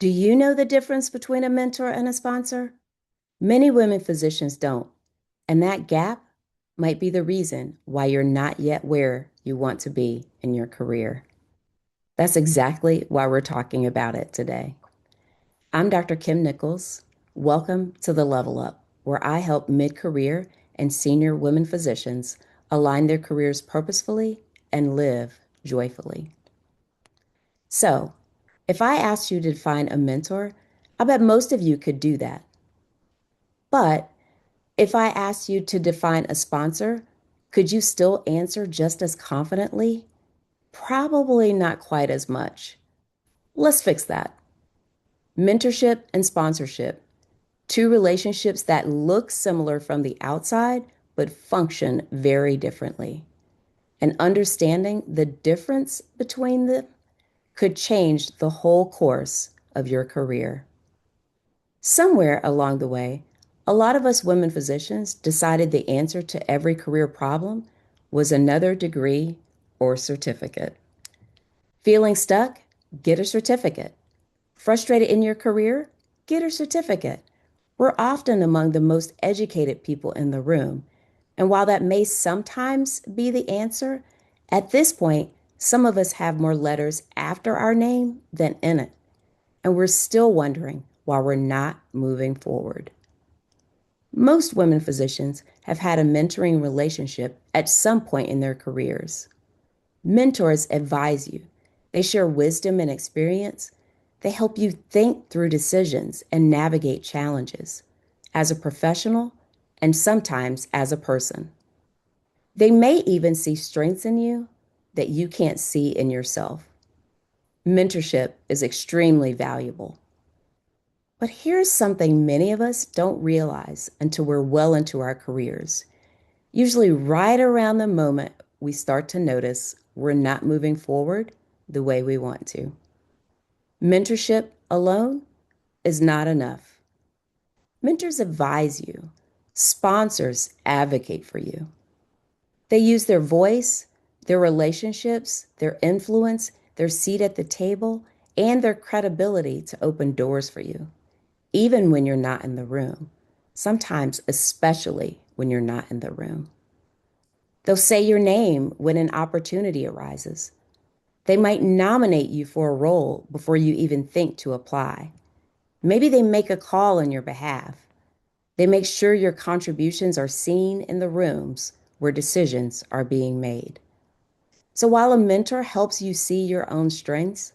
Do you know the difference between a mentor and a sponsor? Many women physicians don't, and that gap might be the reason why you're not yet where you want to be in your career. That's exactly why we're talking about it today. I'm Dr. Kim Nichols. Welcome to the Level Up, where I help mid career and senior women physicians align their careers purposefully and live joyfully. So, if I asked you to define a mentor, I bet most of you could do that. But if I asked you to define a sponsor, could you still answer just as confidently? Probably not quite as much. Let's fix that. Mentorship and sponsorship, two relationships that look similar from the outside but function very differently. And understanding the difference between them could change the whole course of your career. Somewhere along the way, a lot of us women physicians decided the answer to every career problem was another degree or certificate. Feeling stuck? Get a certificate. Frustrated in your career? Get a certificate. We're often among the most educated people in the room. And while that may sometimes be the answer, at this point, some of us have more letters after our name than in it. And we're still wondering why we're not moving forward. Most women physicians have had a mentoring relationship at some point in their careers. Mentors advise you, they share wisdom and experience, they help you think through decisions and navigate challenges as a professional and sometimes as a person. They may even see strengths in you that you can't see in yourself. Mentorship is extremely valuable. But here's something many of us don't realize until we're well into our careers. Usually, right around the moment we start to notice we're not moving forward the way we want to. Mentorship alone is not enough. Mentors advise you, sponsors advocate for you. They use their voice, their relationships, their influence, their seat at the table, and their credibility to open doors for you, even when you're not in the room, sometimes, especially when you're not in the room. They'll say your name when an opportunity arises. They might nominate you for a role before you even think to apply. Maybe they make a call on your behalf. They make sure your contributions are seen in the rooms where decisions are being made. So while a mentor helps you see your own strengths,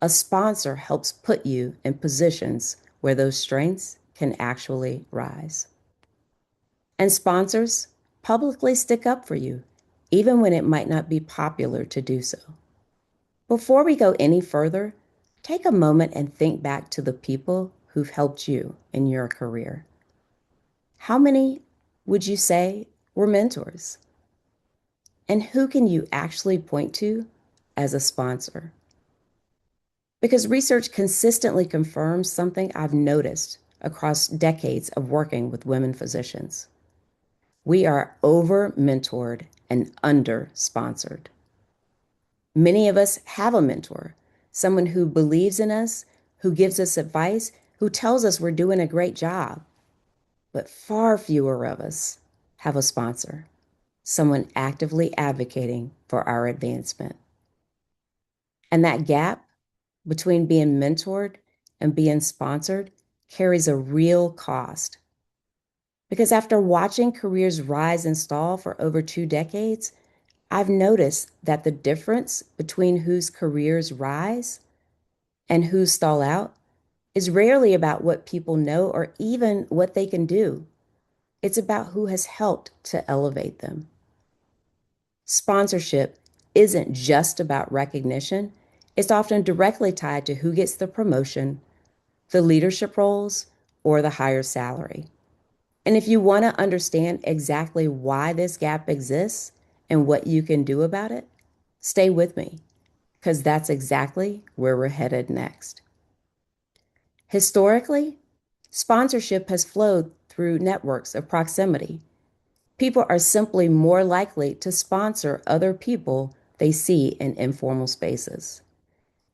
a sponsor helps put you in positions where those strengths can actually rise. And sponsors publicly stick up for you, even when it might not be popular to do so. Before we go any further, take a moment and think back to the people who've helped you in your career. How many would you say were mentors? And who can you actually point to as a sponsor? Because research consistently confirms something I've noticed across decades of working with women physicians. We are over mentored and under sponsored. Many of us have a mentor, someone who believes in us, who gives us advice, who tells us we're doing a great job. But far fewer of us have a sponsor, someone actively advocating for our advancement. And that gap between being mentored and being sponsored carries a real cost. Because after watching careers rise and stall for over 2 decades, I've noticed that the difference between whose careers rise and whose stall out is rarely about what people know or even what they can do. It's about who has helped to elevate them. Sponsorship isn't just about recognition, it's often directly tied to who gets the promotion, the leadership roles, or the higher salary. And if you want to understand exactly why this gap exists and what you can do about it, stay with me, because that's exactly where we're headed next. Historically, sponsorship has flowed through networks of proximity. People are simply more likely to sponsor other people they see in informal spaces.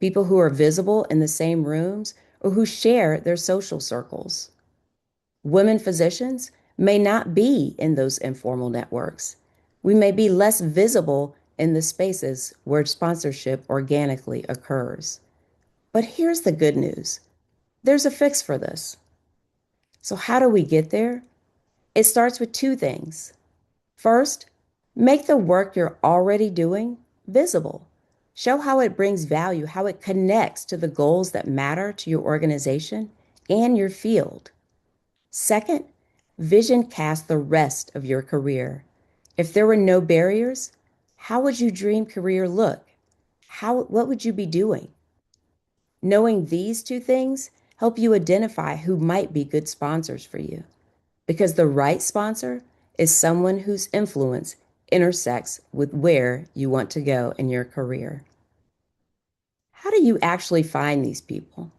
People who are visible in the same rooms or who share their social circles. Women physicians may not be in those informal networks. We may be less visible in the spaces where sponsorship organically occurs. But here's the good news, there's a fix for this. So, how do we get there? It starts with two things. First, make the work you're already doing visible. Show how it brings value, how it connects to the goals that matter to your organization and your field. Second, vision cast the rest of your career. If there were no barriers, how would your dream career look? What would you be doing? Knowing these two things help you identify who might be good sponsors for you. Because the right sponsor is someone whose influence intersects with where you want to go in your career. How do you actually find these people?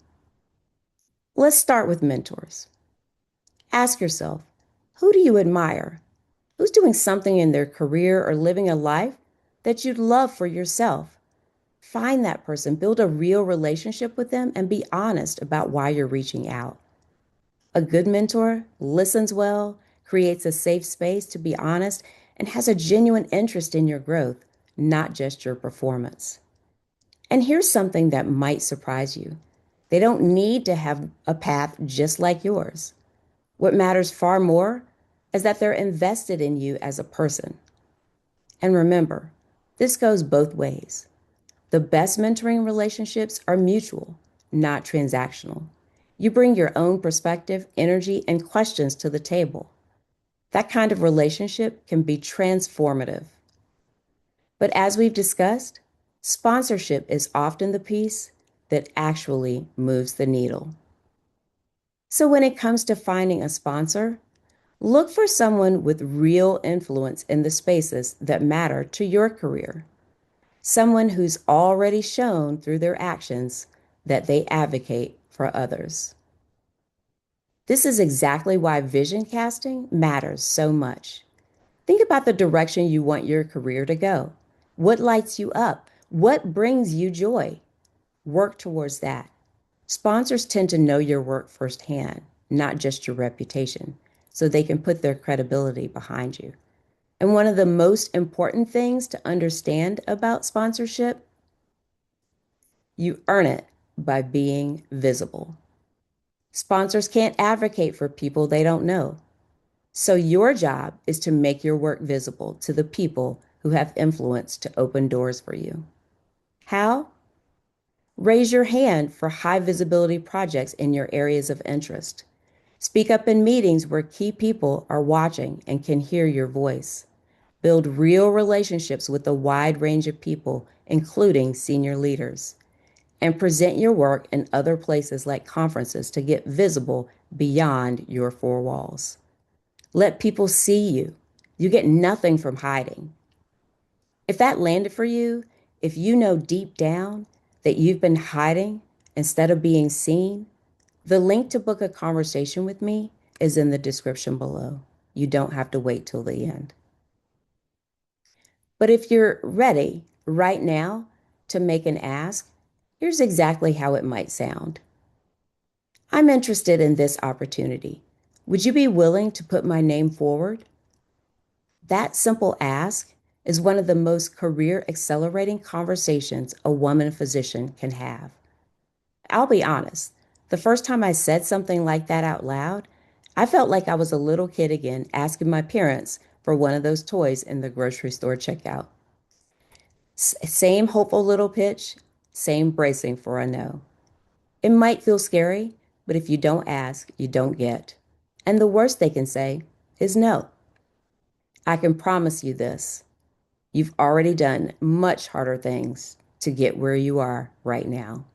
Let's start with mentors. Ask yourself, who do you admire? Who's doing something in their career or living a life that you'd love for yourself? Find that person, build a real relationship with them, and be honest about why you're reaching out. A good mentor listens well, creates a safe space to be honest, and has a genuine interest in your growth, not just your performance. And here's something that might surprise you. They don't need to have a path just like yours. What matters far more is that they're invested in you as a person. And remember, this goes both ways. The best mentoring relationships are mutual, not transactional. You bring your own perspective, energy, and questions to the table. That kind of relationship can be transformative. But as we've discussed, sponsorship is often the piece that actually moves the needle. So when it comes to finding a sponsor, look for someone with real influence in the spaces that matter to your career. Someone who's already shown through their actions that they advocate for others. This is exactly why vision casting matters so much. Think about the direction you want your career to go. What lights you up? What brings you joy? Work towards that. Sponsors tend to know your work firsthand, not just your reputation, so they can put their credibility behind you. And one of the most important things to understand about sponsorship, you earn it by being visible. Sponsors can't advocate for people they don't know. So your job is to make your work visible to the people who have influence to open doors for you. How? Raise your hand for high visibility projects in your areas of interest. Speak up in meetings where key people are watching and can hear your voice. Build real relationships with a wide range of people, including senior leaders. And present your work in other places like conferences to get visible beyond your four walls. Let people see you. You get nothing from hiding. If that landed for you, if you know deep down that you've been hiding instead of being seen, the link to book a conversation with me is in the description below. You don't have to wait till the end. But if you're ready right now to make an ask, here's exactly how it might sound. I'm interested in this opportunity. Would you be willing to put my name forward? That simple ask is one of the most career accelerating conversations a woman physician can have. I'll be honest, the first time I said something like that out loud, I felt like I was a little kid again asking my parents for one of those toys in the grocery store checkout. Same hopeful little pitch, same bracing for a no. It might feel scary, but if you don't ask, you don't get. And the worst they can say is no. I can promise you this. You've already done much harder things to get where you are right now.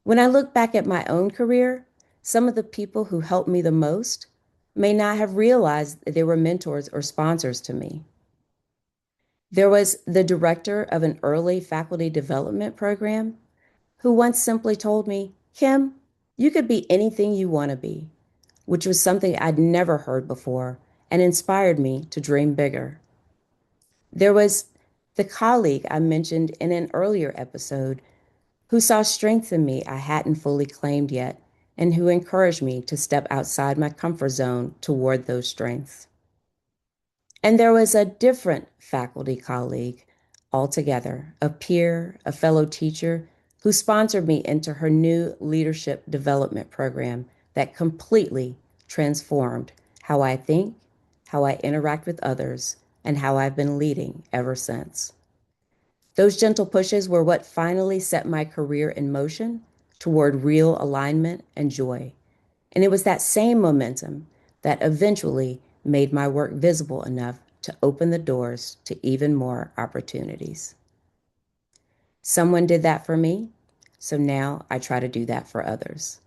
When I look back at my own career, some of the people who helped me the most may not have realized that they were mentors or sponsors to me. There was the director of an early faculty development program who once simply told me, Kim, you could be anything you want to be, which was something I'd never heard before and inspired me to dream bigger. There was the colleague I mentioned in an earlier episode who saw strength in me I hadn't fully claimed yet, and who encouraged me to step outside my comfort zone toward those strengths. And there was a different faculty colleague altogether, a peer, a fellow teacher, who sponsored me into her new leadership development program that completely transformed how I think, how I interact with others, and how I've been leading ever since. Those gentle pushes were what finally set my career in motion toward real alignment and joy. And it was that same momentum that eventually made my work visible enough to open the doors to even more opportunities. Someone did that for me, so now I try to do that for others.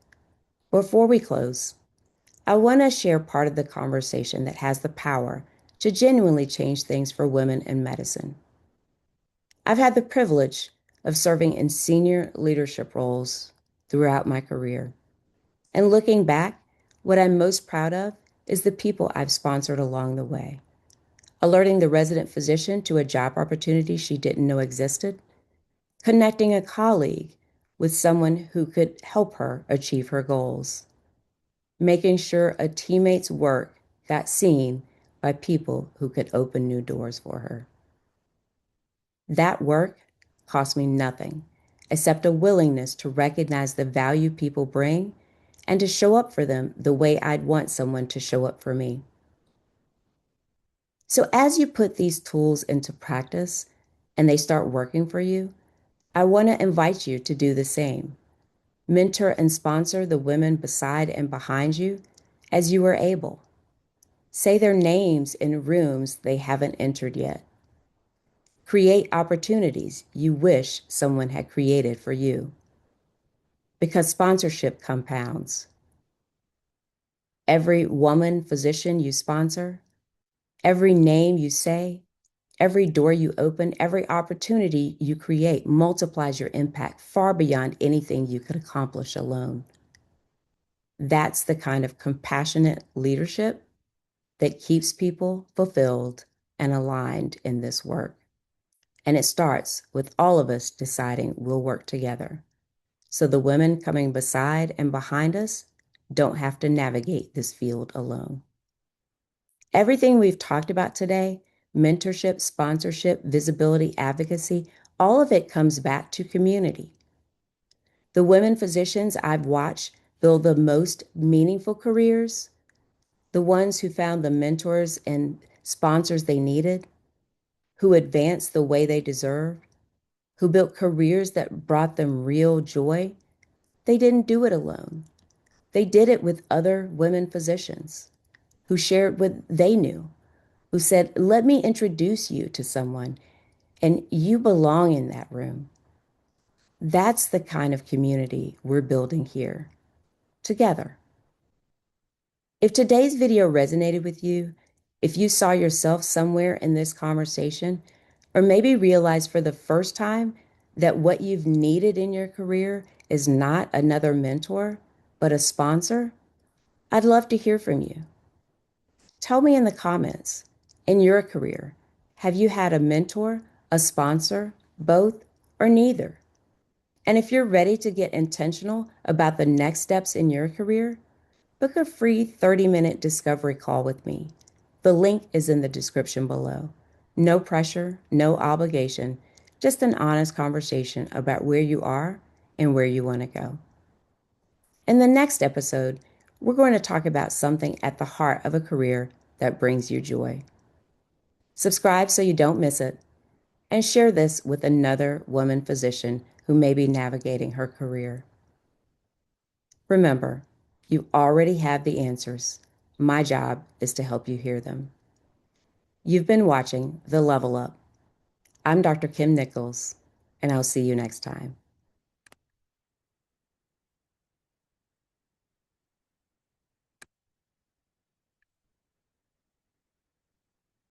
Before we close, I want to share part of the conversation that has the power to genuinely change things for women in medicine. I've had the privilege of serving in senior leadership roles throughout my career. And looking back, what I'm most proud of is the people I've sponsored along the way. Alerting the resident physician to a job opportunity she didn't know existed, connecting a colleague with someone who could help her achieve her goals, making sure a teammate's work got seen by people who could open new doors for her. That work cost me nothing except a willingness to recognize the value people bring and to show up for them the way I'd want someone to show up for me. So as you put these tools into practice and they start working for you, I want to invite you to do the same. Mentor and sponsor the women beside and behind you as you are able. Say their names in rooms they haven't entered yet. Create opportunities you wish someone had created for you. Because sponsorship compounds. Every woman physician you sponsor, every name you say, every door you open, every opportunity you create multiplies your impact far beyond anything you could accomplish alone. That's the kind of compassionate leadership that keeps people fulfilled and aligned in this work. And it starts with all of us deciding we'll work together. So the women coming beside and behind us don't have to navigate this field alone. Everything we've talked about today, mentorship, sponsorship, visibility, advocacy, all of it comes back to community. The women physicians I've watched build the most meaningful careers, the ones who found the mentors and sponsors they needed, who advanced the way they deserved, who built careers that brought them real joy, they didn't do it alone. They did it with other women physicians who shared what they knew, who said, let me introduce you to someone, and you belong in that room. That's the kind of community we're building here, together. If today's video resonated with you, if you saw yourself somewhere in this conversation, or maybe realized for the first time that what you've needed in your career is not another mentor, but a sponsor, I'd love to hear from you. Tell me in the comments, in your career, have you had a mentor, a sponsor, both, or neither? And if you're ready to get intentional about the next steps in your career, book a free 30-minute discovery call with me. The link is in the description below. No pressure, no obligation, just an honest conversation about where you are and where you want to go. In the next episode, we're going to talk about something at the heart of a career that brings you joy. Subscribe so you don't miss it, and share this with another woman physician who may be navigating her career. Remember, you already have the answers. My job is to help you hear them. You've been watching The Level Up. I'm Dr. Kim Nichols, and I'll see you next time.